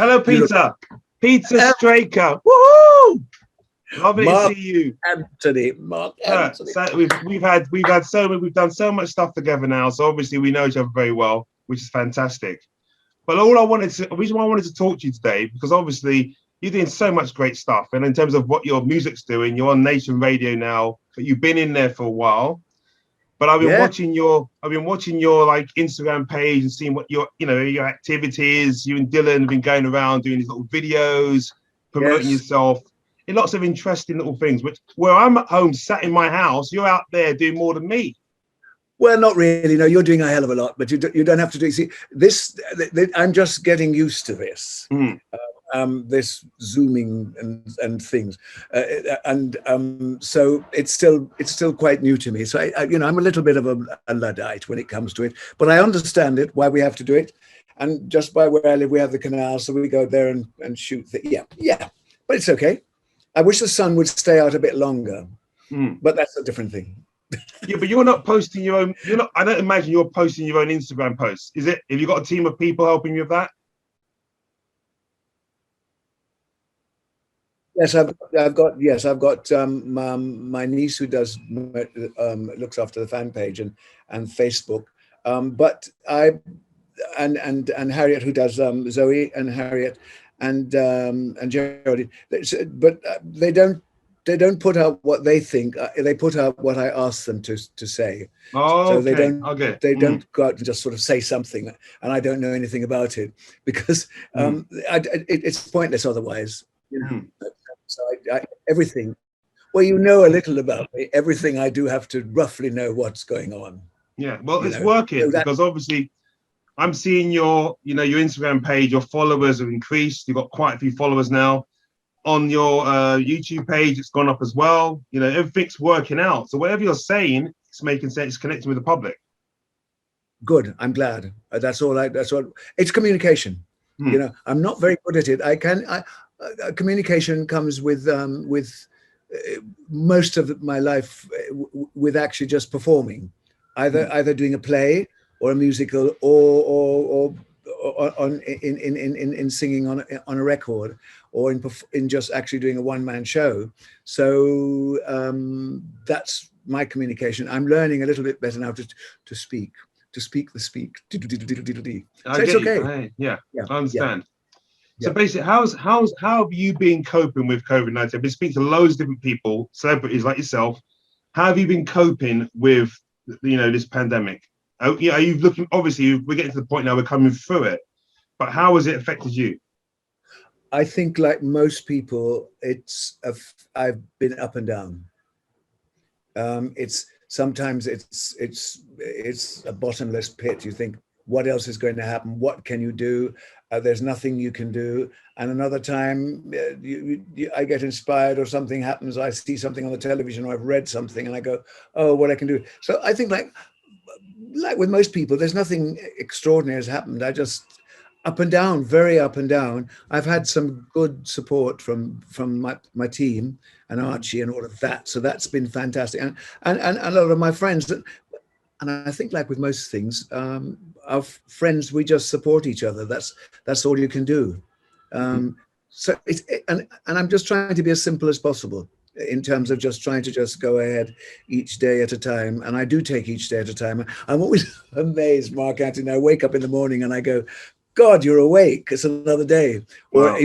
Hello, You look, Peter. Peter Straker. Woohoo! Lovely to Mark see you. Anthony. Mark Anthony. So we've done so much stuff together now. So obviously we know each other very well, which is fantastic. But the reason why I wanted to talk to you today, because obviously you're doing so much great stuff. And in terms of what your music's doing, you're on Nation Radio now, but you've been in there for a while. But I've been watching your like Instagram page and seeing what your activities. You and Dylan have been going around doing these little videos, promoting yourself in lots of interesting little things. Which where I'm at home, sat in my house, you're out there doing more than me. Well, not really. No, you're doing a hell of a lot, but you don't have to do. See, I'm just getting used to this. This zooming and things, so it's still quite new to me. So I'm a little bit of a Luddite when it comes to it, but I understand it, why we have to do it. And just by where I live, we have the canal, so we go there and shoot. Yeah, but it's okay. I wish the sun would stay out a bit longer, but that's a different thing. Yeah, but you're not posting your own. I don't imagine you're posting your own Instagram posts. Is it? Have you got a team of people helping you with that? Yes, I've got my niece who does looks after the fan page and Facebook, but and Harriet who does Zoe and Harriet and Jody, but they don't put out what they think. They put out what I ask them to say. Oh, so okay. They don't go out and just sort of say something, and I don't know anything about it because it's pointless otherwise. So everything. Well, you know a little about me. Everything I do have to roughly know what's going on. Yeah, well, it's working because obviously I'm seeing your Instagram page. Your followers have increased. You've got quite a few followers now. On your YouTube page, it's gone up as well. Everything's working out. So whatever you're saying, it's making sense. It's connecting with the public. Good. I'm glad. That's all. It's communication. I'm not very good at it. Communication comes with most of my life with actually just performing, either doing a play or a musical or in singing on a record or in just actually doing a one-man show. So that's my communication. I'm learning a little bit better now to speak the speak. So it's okay. Yeah, I understand. So basically, how have you been coping with COVID-19? I've been speaking to loads of different people, celebrities like yourself. How have you been coping with this pandemic? Are you looking? Obviously, we're getting to the point now we're coming through it, but how has it affected you? I think, like most people, I've been up and down. Sometimes it's a bottomless pit. You think, what else is going to happen? What can you do? There's nothing you can do. And another time, I get inspired, or something happens. I see something on the television, or I've read something, and I go, "Oh, what I can do." So I think, like with most people, there's nothing extraordinary has happened. I just up and down, very up and down. I've had some good support from my team and Archie and all of that. So that's been fantastic. And a lot of my friends. And I think, like with most things, our friends, we just support each other. That's all you can do. So and I'm just trying to be as simple as possible in terms of just trying to just go ahead each day at a time. And I do take each day at a time. I'm always amazed, Mark Anthony. I wake up in the morning and I go, God, you're awake. It's another day. Wow.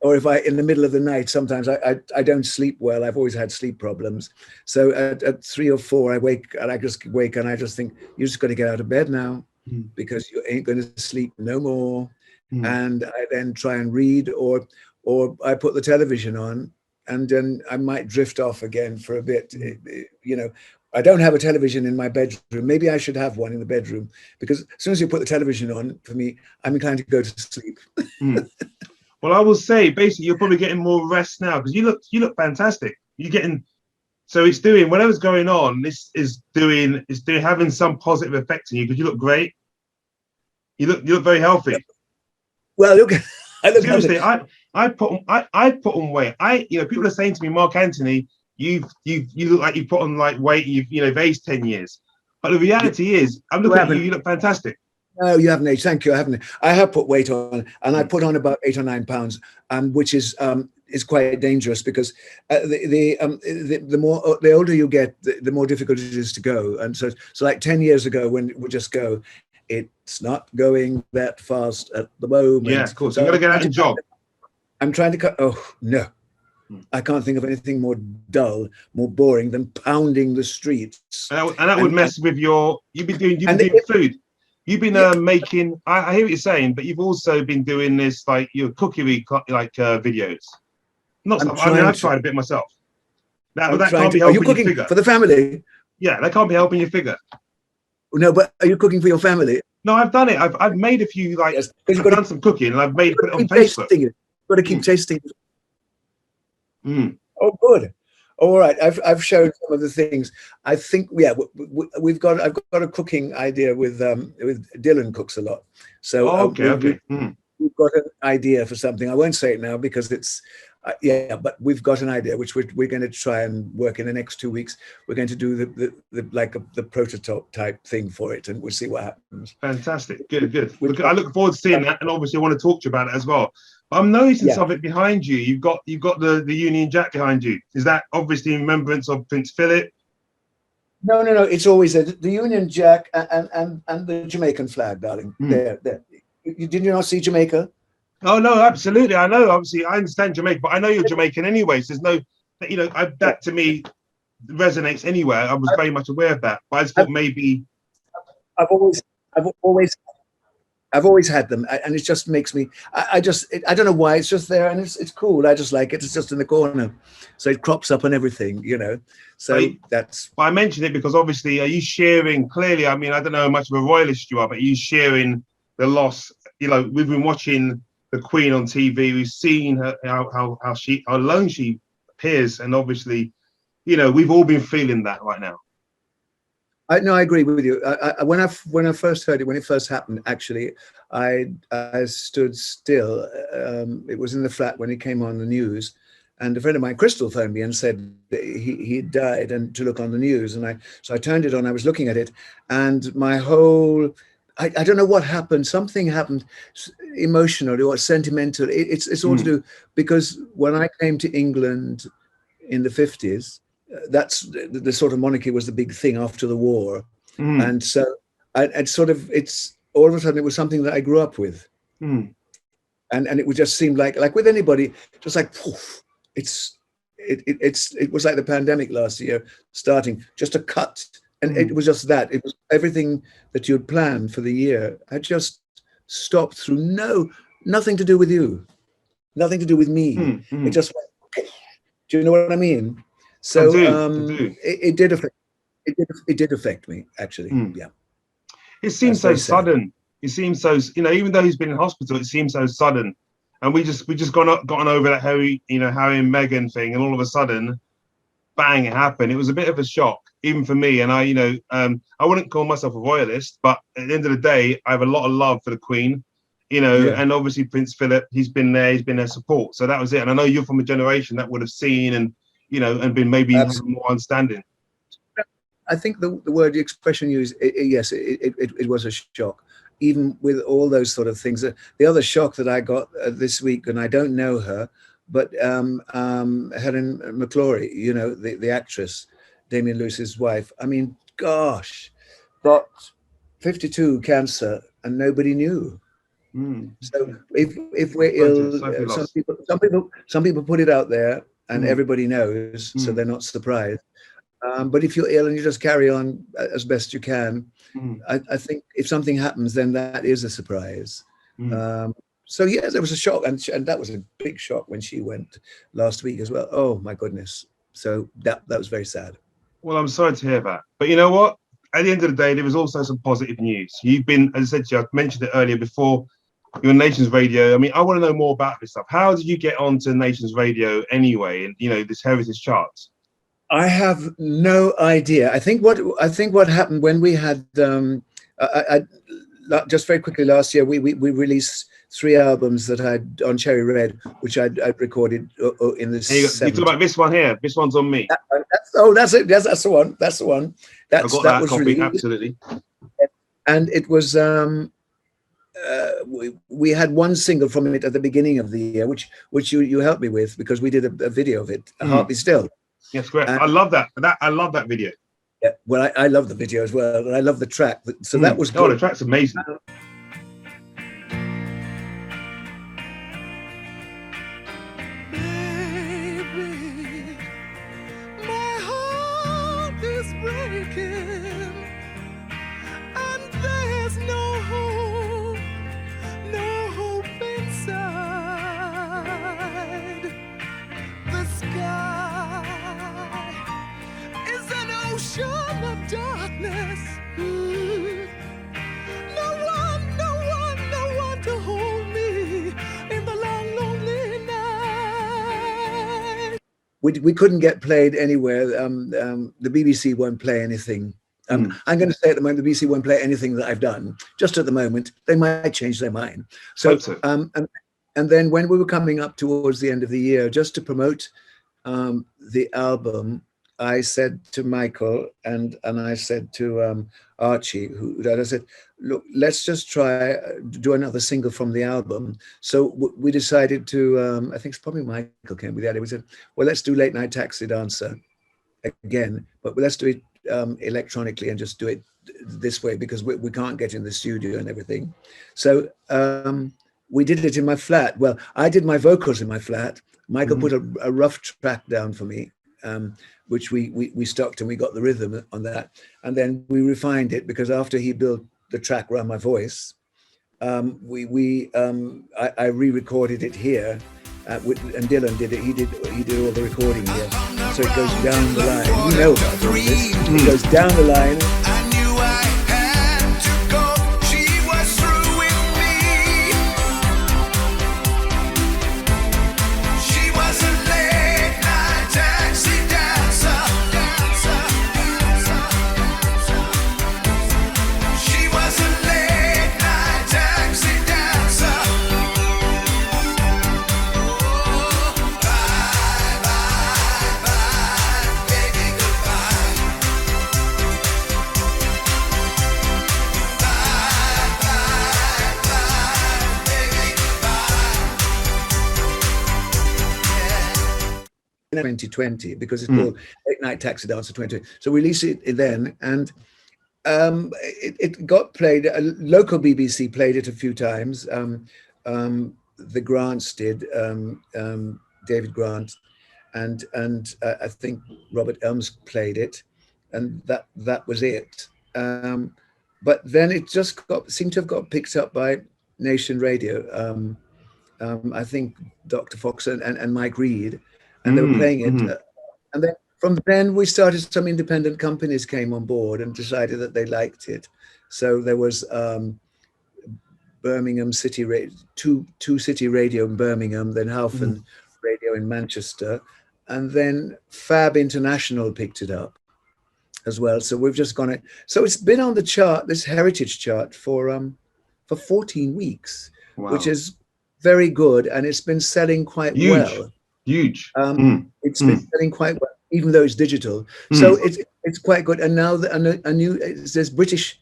Or if I, in the middle of the night, sometimes I don't sleep well. I've always had sleep problems. So at 3 or 4, I wake and I just think, you just got to get out of bed now because you ain't going to sleep no more. And I then try and read or I put the television on, and then I might drift off again for a bit. I don't have a television in my bedroom. Maybe I should have one in the bedroom, because as soon as you put the television on, for me, I'm inclined to go to sleep. Well, I will say, basically, you're probably getting more rest now because you look fantastic. You're getting, so it's doing whatever's going on. This is having some positive effect on you because you look great. You look very healthy. Well, look, I look seriously. I put on weight. People are saying to me, Mark Anthony, you look like you've put on like weight. You've aged 10 years. But the reality is, I'm looking at you. You look fantastic. No, you haven't aged. Thank you. I haven't. I have put weight on, and I put on about 8 or 9 pounds, which is quite dangerous because the more the older you get, the more difficult it is to go. And so like 10 years ago, when it would just go, it's not going that fast at the moment. Yeah, of course. So You got to get out and jog. I'm trying to cut. Oh no, I can't think of anything more dull, more boring than pounding the streets. And that would mess with your. You've been doing food. You've been making. I hear what you're saying, but you've also been doing this like your cookery videos. Not stuff. I mean, I've tried a bit myself. That can't be helping you cooking your figure for the family. Yeah, that can't be helping your figure. No, but are you cooking for your family? No, I've done it. I've made a few I've done some cooking and I've put it on Facebook. You've got to keep tasting it. Mm. Oh, good. All right, I've shown some of the things. I think I've got a cooking idea with Dylan cooks a lot. So okay. We've got an idea for something. I won't say it now because it's but we've got an idea which we're going to try and work in the next 2 weeks. We're going to do the prototype type thing for it, and we'll see what happens. Fantastic, good. I look forward to seeing that, and obviously I want to talk to you about it as well. I'm noticing something behind you. You've got the Union Jack behind you. Is that obviously in remembrance of Prince Philip? No. It's always the Union Jack and the Jamaican flag, darling. There. Did you not see Jamaica? Oh no, absolutely. I know. Obviously, I understand Jamaica, but I know you're Jamaican anyway. So there's no, that to me resonates anywhere. I was very much aware of that, but I just thought maybe. I've always had them, and it just makes me. I don't know why. It's just there, and it's cool. I just like it. It's just in the corner, so it crops up on everything, So that's. I mentioned it because obviously, are you sharing? Clearly, I mean, I don't know how much of a royalist you are, but are you sharing the loss? We've been watching the Queen on TV. We've seen her how alone she appears, and obviously, we've all been feeling that right now. I agree with you. When I first heard it, when it first happened, actually, I stood still. It was in the flat when it came on the news, and a friend of mine, Crystal, phoned me and said he died, and to look on the news. And so I turned it on. I was looking at it, and my whole. I don't know what happened. Something happened emotionally or sentimental. It's all to do because when I came to England in the 50s, that's the sort of monarchy was the big thing after the war. And so it's all of a sudden it was something that I grew up with. And it would just seem like with anybody, just like poof, it was like the pandemic last year starting, just a cut. And it was just that. It was everything that you'd planned for the year had just stopped through nothing to do with you, nothing to do with me. It just went, do you know what I mean? So it did affect me, actually. Yeah. It seems so sudden. It seems so, even though he's been in hospital, it seems so sudden. And we just gotten over that Harry and Meghan thing, and all of a sudden, bang, it happened. It was a bit of a shock, even for me. And I wouldn't call myself a royalist, but at the end of the day, I have a lot of love for the Queen, and obviously Prince Philip, he's been their support. So that was it. And I know you're from a generation that would have seen and been maybe more understanding. I think the word, the expression used, yes, it was a shock. Even with all those sort of things. The other shock that I got this week, and I don't know her, but Helen McClory, the actress, Damian Lewis's wife. I mean, gosh, got 52 cancer and nobody knew. So if we're ill, some people put it out there and everybody knows, so they're not surprised. But if you're ill and you just carry on as best you can, I think if something happens, then that is a surprise. So yes, there was a shock, and that was a big shock when she went last week as well. Oh my goodness! So that was very sad. Well, I'm sorry to hear that, but you know what? At the end of the day, there was also some positive news. You've been, as I said to you, I mentioned it earlier before. You're on Nations Radio. I mean, I want to know more about this stuff. How did you get onto Nations Radio anyway? And this Heritage Charts. I have no idea. I think what happened when we had just very quickly last year, we released 3 albums that I'd on Cherry Red, which I'd recorded in the 70s. You talk about this one here. This one's on me. That's it. That's the one. I got that copy. Absolutely. And it was we had one single from it at the beginning of the year, which you helped me with, because we did a video of it, Heart Be Still. Yes, great. I love that. I love that video. Yeah, well, I love the video as well, and I love the track. So that was good. Oh, the track's amazing. Baby, my heart is breaking, and there's no hope inside. The sky is an ocean of darkness. No one to hold me in the long, lonely night. We couldn't get played anywhere. The BBC won't play anything. I'm going to say at the moment, the BBC won't play anything that I've done. Just at the moment, they might change their mind. So. And then when we were coming up towards the end of the year, just to promote the album, I said to Michael and I said to Archie, I said, look, let's just try do another single from the album. So we decided to, I think it's probably Michael came with the idea. We said, well, let's do Late Night Taxi Dancer again, but let's do it electronically and just do it this way, because we can't get in the studio and everything. So we did it in my flat. Well, I did my vocals in my flat. Michael put a rough track down for me, which we stocked, and we got the rhythm on that. And then we refined it, because after he built the track around my voice, I re-recorded it here, and Dylan did it. He did all the recording here. So it goes down the line. You know about all this. It goes down the line. In 2020, because it's called Late Night Taxi Dancer 2020. So we released it then, and it got played. A local BBC played it a few times. The Grants did, David Grant, and I think Robert Elms played it, and that was it. But then it just seemed to have got picked up by Nation Radio. I think Dr. Fox and Mike Reed. And they were playing it. And then from then we started, some independent companies came on board and decided that they liked it. So there was Birmingham City Radio, two City Radio in Birmingham, then Halfan Radio in Manchester, and then Fab International picked it up as well. So we've just gone it. So it's been on the chart, this heritage chart, for 14 weeks, which is very good, and it's been selling quite well. Huge. It's been selling quite well, even though it's digital. So it's quite good. And now a new, there's British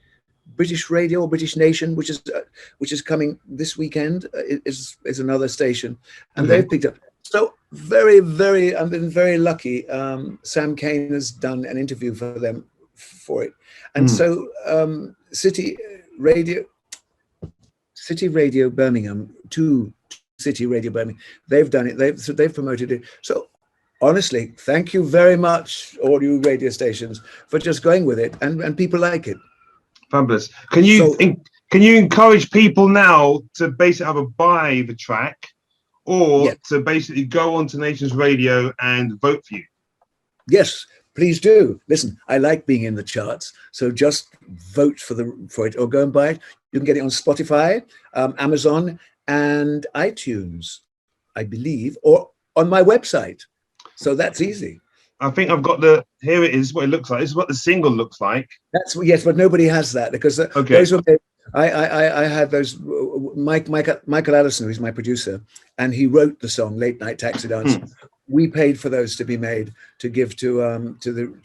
Radio or British Nation, which is coming this weekend, is another station, and they've picked up. So very, I've been very lucky. Sam Kane has done an interview for them for it, and so City Radio Birmingham, City Radio Birmingham, they've done it. They've promoted it. So honestly, thank you very much, all you radio stations, for just going with it, and people like it. Fabulous. Can you encourage people now to basically either buy the track or to basically go on to Nations Radio and vote for you? Yes, please do. Listen, I like being in the charts, so just vote for it or go and buy it. You can get it on Spotify, Amazon, and iTunes, I believe, or on my website. So that's easy. I think I've got here it is, what it looks like. This is what the single looks like. Yes, but nobody has that, because those were, I had those, Michael Allison, who's my producer, and he wrote the song Late Night Taxi Dancer. We paid for those to be made to give to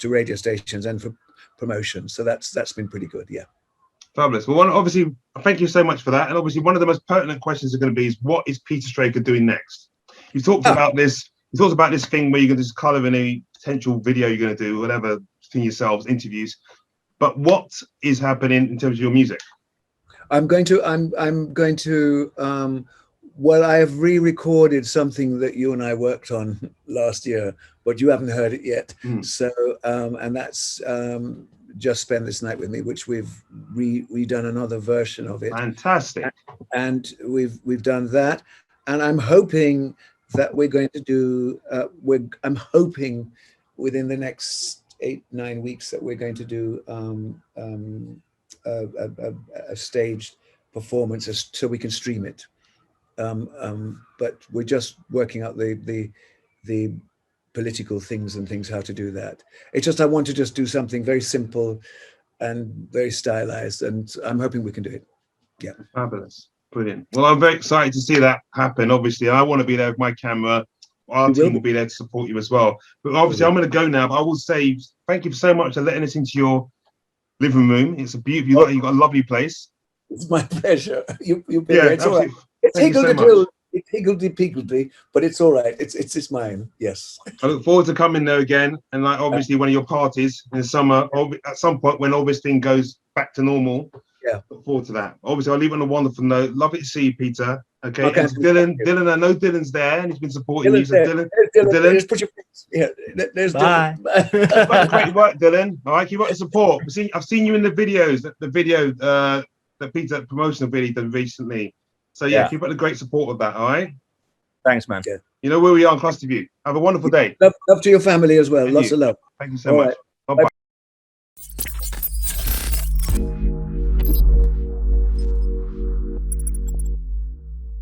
radio stations and for promotion. So that's been pretty good, yeah. Fabulous. Well, obviously, thank you so much for that. And obviously, one of the most pertinent questions are going to be is, what is Peter Straker doing next? You talked about this. You talked about this thing where you're going to just color in any potential video you're going to do, whatever thing yourselves, interviews. But what is happening in terms of your music? I'm going to. Well, I have re-recorded something that you and I worked on last year, but you haven't heard it yet. So, and that's Just Spend This Night With Me, which we've redone another version of it. Fantastic. And we've done that, and I'm hoping that we're going to do. I'm hoping within the next 8-9 weeks that we're going to do a staged performance so we can stream it. But we're just working out the political things how to do that. It's just I want to just do something very simple and very stylized, and I'm hoping we can do it. Yeah. Fabulous. Brilliant. Well, I'm very excited to see that happen. Obviously, I want to be there with my camera. Our team will be there to support you as well. But obviously, I'm going to go now. But I will say thank you so much for letting us into your living room. It's a beautiful. You've got a lovely place. It's my pleasure. You've been there. It's all right. It's higgledy-piggledy, but it's all right. It's mine. Yes. I look forward to coming there again, and like obviously one of your parties in the summer, at some point when all this thing goes back to normal. Yeah. Look forward to that. Obviously, I'll leave on a wonderful note. Lovely to see you, Peter. Okay. And Dylan, I know Dylan's there, and he's been supporting you. So Dylan, just put your face. Yeah. There's Bye. Dylan. Great work, Dylan. All right, keep up the support. I've seen you in the videos. The video that Peter promotional video done recently. So yeah, keep up the great support of that. All right. Thanks, man. You know where we are in Clusterview. Have a wonderful day. Love to your family as well. Lots of love. Thank you so much.